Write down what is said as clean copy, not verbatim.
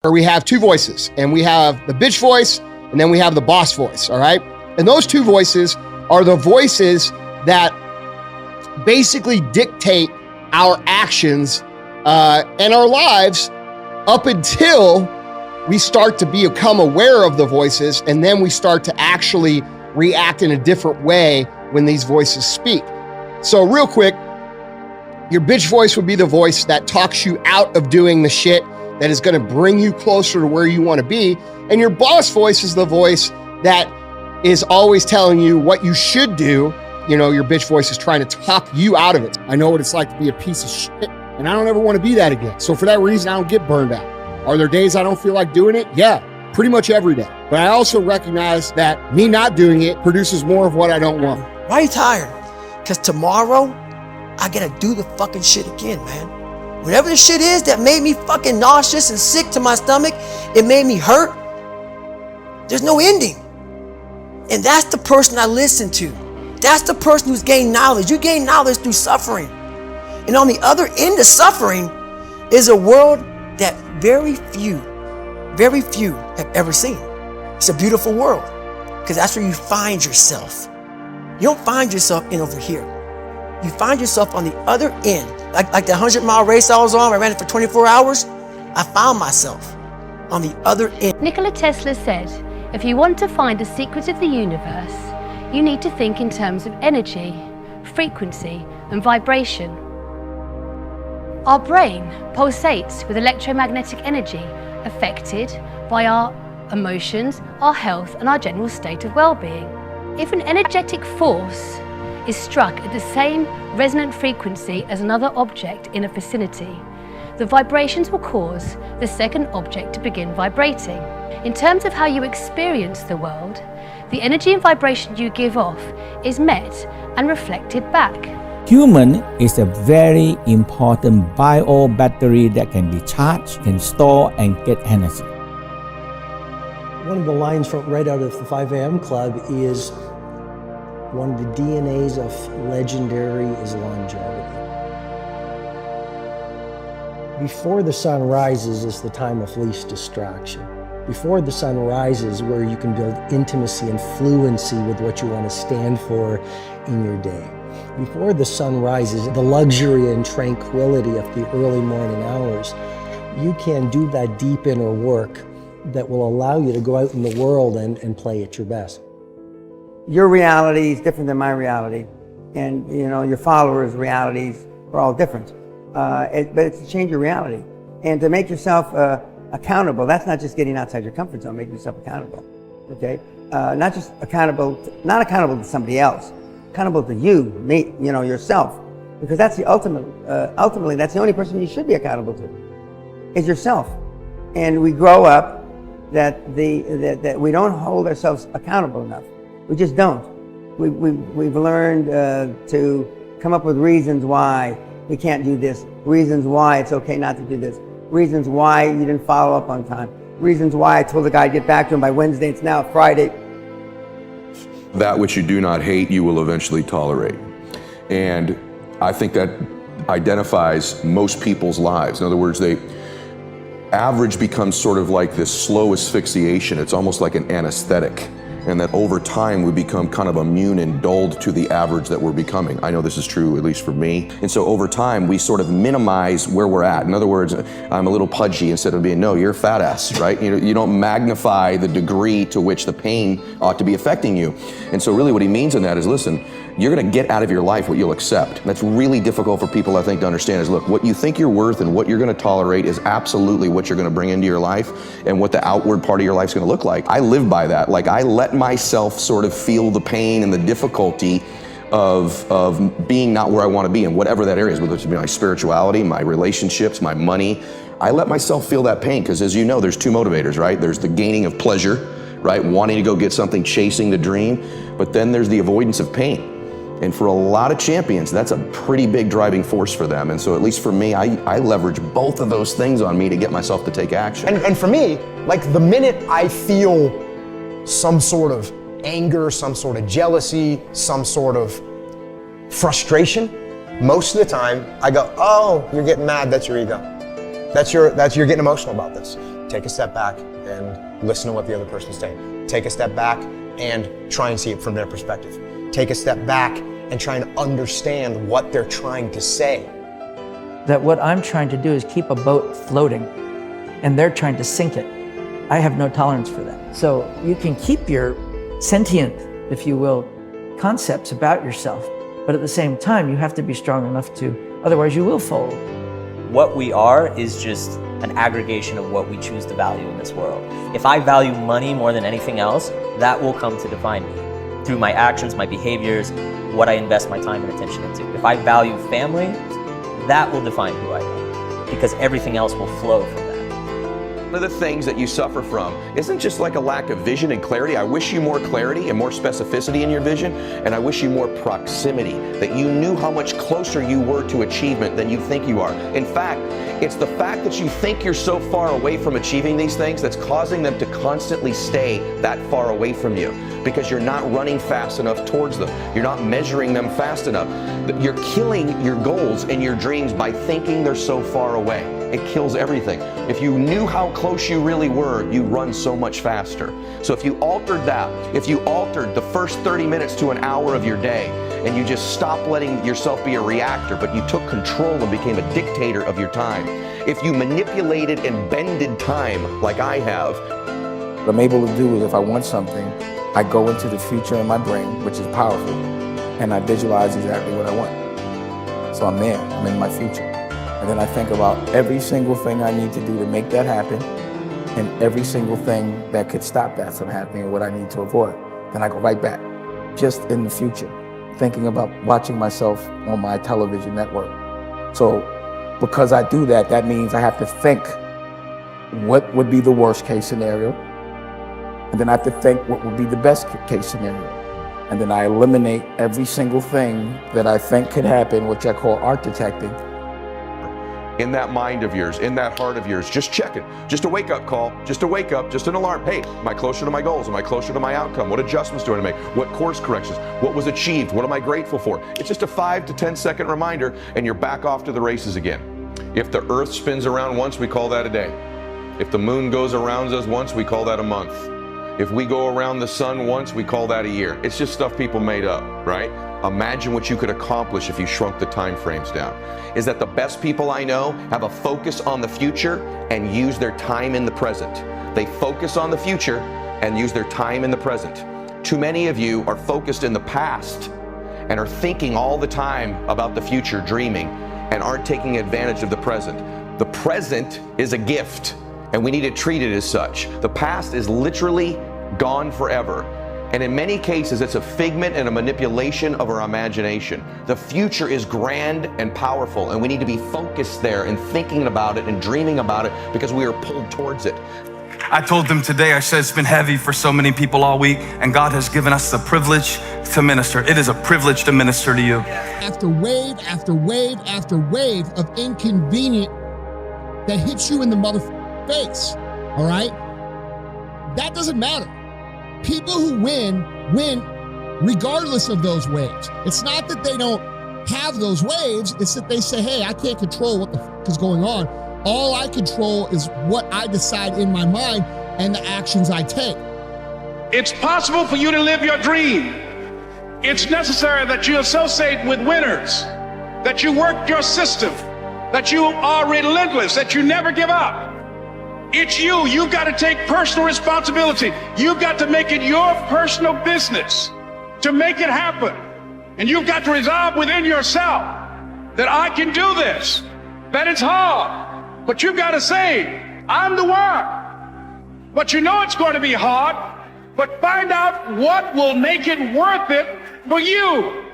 Where we have two voices, and we have the bitch voice, and then we have the boss voice, all right? And those two voices are the voices that basically dictate our actions and our lives up until we start to become aware of the voices, and then we start to actually react in a different way when these voices speak. So real quick, your bitch voice would be the voice that talks you out of doing the shit that is going to bring you closer to where you want to be. And your boss voice is the voice that is always telling you what you should do. You know, your bitch voice is trying to talk you out of it. I know what it's like to be a piece of shit, and I don't ever want to be that again. So for that reason, I don't get burned out. Are there days I don't feel like doing it? Yeah, pretty much every day. But I also recognize that me not doing it produces more of what I don't want. Why are you tired? Because tomorrow, I gotta do the fucking shit again, man. Whatever the shit is that made me fucking nauseous and sick to my stomach, it made me hurt. There's no ending. And that's the person I listen to. That's the person who's gained knowledge. You gain knowledge through suffering. And on the other end of suffering is a world that very few have ever seen. It's a beautiful world because that's where you find yourself. You don't find yourself in over here. You find yourself on the other end. Like the 100-mile race I was on, I ran it for 24 hours. I found myself on the other end. Nikola Tesla said, if you want to find the secret of the universe, you need to think in terms of energy, frequency, and vibration. Our brain pulsates with electromagnetic energy affected by our emotions, our health, and our general state of well-being. If an energetic force is struck at the same resonant frequency as another object in a vicinity, the vibrations will cause the second object to begin vibrating. In terms of how you experience the world, the energy and vibration you give off is met and reflected back. Human is a very important bio battery that can be charged, can store and get energy. One of the lines from right out of the 5 a.m. Club is one of the DNAs of legendary is longevity. Before the sun rises is the time of least distraction. Before the sun rises, where you can build intimacy and fluency with what you want to stand for in your day. Before the sun rises, the luxury and tranquility of the early morning hours, you can do that deep inner work that will allow you to go out in the world and play at your best. Your reality is different than my reality, and your followers' realities are all different. But it's to change your reality and to make yourself accountable. That's not just getting outside your comfort zone, making yourself accountable. Okay, not just accountable, not accountable to somebody else, accountable to you, me, yourself, because that's the ultimate. Ultimately, that's the only person you should be accountable to, is yourself. And we grow up that we don't hold ourselves accountable enough. We just don't. We've learned to come up with reasons why we can't do this, reasons why it's okay not to do this, reasons why you didn't follow up on time, reasons why I told the guy to get back to him by Wednesday, it's now Friday. That which you do not hate, you will eventually tolerate. And I think that identifies most people's lives. In other words, average becomes sort of like this slow asphyxiation. It's almost like an anesthetic. And that over time we become kind of immune and dulled to the average that we're becoming. I know this is true, at least for me. And so over time we sort of minimize where we're at. In other words, I'm a little pudgy instead of being, no, you're a fat ass, right? You don't magnify the degree to which the pain ought to be affecting you. And so really what he means in that is, listen, you're gonna get out of your life what you'll accept. That's really difficult for people, I think, to understand is, look, what you think you're worth and what you're gonna tolerate is absolutely what you're gonna bring into your life and what the outward part of your life's gonna look like. I live by that. Like, I let myself sort of feel the pain and the difficulty of being not where I wanna be in whatever that area is, whether it's my spirituality, my relationships, my money. I let myself feel that pain because, as you know, there's two motivators, right? There's the gaining of pleasure, right? Wanting to go get something, chasing the dream, but then there's the avoidance of pain. And for a lot of champions, that's a pretty big driving force for them. And so at least for me, I leverage both of those things on me to get myself to take action. And for me, like the minute I feel some sort of anger, some sort of jealousy, some sort of frustration, most of the time I go, oh, you're getting mad, that's your ego. You're getting emotional about this. take a step back and listen to what the other person's saying. Take a step back and try and see it from their perspective. Take a step back and try and understand what they're trying to say. That what I'm trying to do is keep a boat floating, and they're trying to sink it. I have no tolerance for that. So you can keep your sentient, if you will, concepts about yourself, but at the same time, you have to be strong enough to, otherwise you will fold. What we are is just an aggregation of what we choose to value in this world. If I value money more than anything else, that will come to define me through my actions, my behaviors, what I invest my time and attention into. If I value family, that will define who I am, because everything else will flow from that. One of the things that you suffer from isn't just like a lack of vision and clarity. I wish you more clarity and more specificity in your vision, and I wish you more proximity, that you knew how much closer you were to achievement than you think you are. In fact, it's the fact that you think you're so far away from achieving these things that's causing them to constantly stay that far away from you, because you're not running fast enough towards them. You're not measuring them fast enough. You're killing your goals and your dreams by thinking they're so far away. It kills everything. If you knew how close you really were, you'd run so much faster. So if you altered that, if you altered the first 30 minutes to an hour of your day, and you just stopped letting yourself be a reactor, but you took control and became a dictator of your time, if you manipulated and bended time like I have. What I'm able to do is if I want something, I go into the future in my brain, which is powerful, and I visualize exactly what I want. So I'm there, I'm in my future. And then I think about every single thing I need to do to make that happen, and every single thing that could stop that from happening and what I need to avoid. Then I go right back, just in the future, thinking about watching myself on my television network. So because I do that, that means I have to think what would be the worst case scenario, and then I have to think what would be the best case scenario. And then I eliminate every single thing that I think could happen, which I call architecting. In that mind of yours, in that heart of yours, just check it. Just a wake-up call, just a wake-up, just an alarm. Hey, am I closer to my goals? Am I closer to my outcome? What adjustments do I make? What course corrections? What was achieved? What am I grateful for? It's just a 5 to 10 second reminder, and you're back off to the races again. If the earth spins around once, we call that a day. If the moon goes around us once, we call that a month. If we go around the sun once, we call that a year. It's just stuff people made up, right? Imagine what you could accomplish if you shrunk the time frames down. Is that the best people I know have a focus on the future and use their time in the present. They focus on the future and use their time in the present. Too many of you are focused in the past and are thinking all the time about the future, dreaming, and aren't taking advantage of the present. The present is a gift, and we need to treat it as such. The past is literally gone forever. And in many cases, it's a figment and a manipulation of our imagination. The future is grand and powerful, and we need to be focused there and thinking about it and dreaming about it because we are pulled towards it. I told them today, I said it's been heavy for so many people all week, and God has given us the privilege to minister. It is a privilege to minister to you. After wave after wave after wave of inconvenient that hits you in the motherfucking face, all right? That doesn't matter. People who win regardless of those waves. It's not that they don't have those waves, it's that they say, hey, I can't control what the fuck is going on. All I control is what I decide in my mind and the actions I take. It's possible for you to live your dream. It's necessary that you associate with winners, that you work your system, that you are relentless, that you never give up. It's you. You've got to take personal responsibility. You've got to make it your personal business to make it happen. And you've got to resolve within yourself that I can do this, that it's hard, but you've got to say, I'm the one. But you know it's going to be hard, but find out what will make it worth it for you.